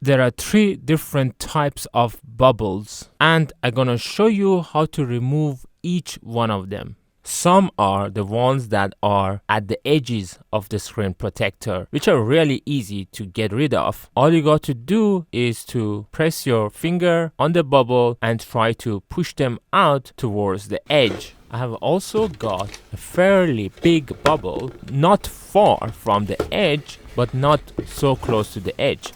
there are 3 different types of bubbles, and I'm gonna show you how to remove each one of them. Some are the ones that are at the edges of the screen protector, which are really easy to get rid of. All you got to do is to press your finger on the bubble and try to push them out towards the edge. I have also got a fairly big bubble, not far from the edge, but not so close to the edge.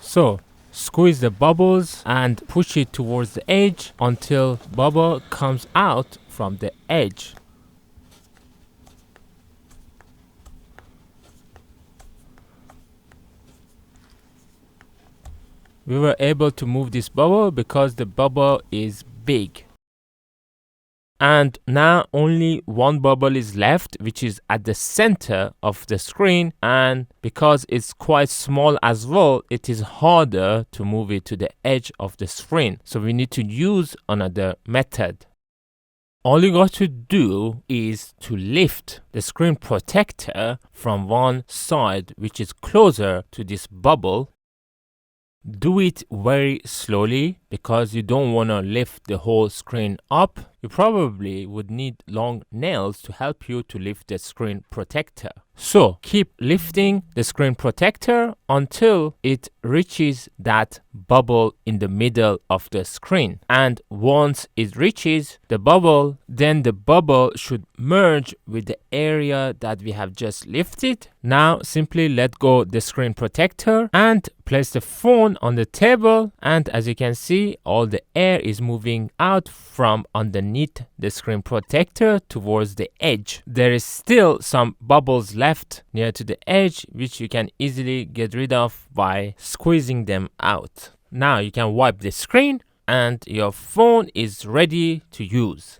So squeeze the bubbles and push it towards the edge until bubble comes out from the edge. We were able to move this bubble because the bubble is big. And now only one bubble is left, which is at the center of the screen, and because it's quite small as well, it is harder to move it to the edge of the screen. So we need to use another method. All you got to do is to lift the screen protector from one side, which is closer to this bubble. Do it very slowly because you don't want to lift the whole screen up. You probably would need long nails to help you to lift the screen protector. So keep lifting the screen protector until it reaches that bubble in the middle of the screen. And once it reaches the bubble, then the bubble should merge with the area that we have just lifted. Now simply let go the screen protector and place the phone on the table, and as you can see, all the air is moving out from underneath the screen protector towards the edge. There is still some bubbles left near to the edge, which you can easily get rid of by squeezing them out. Now you can wipe the screen and your phone is ready to use.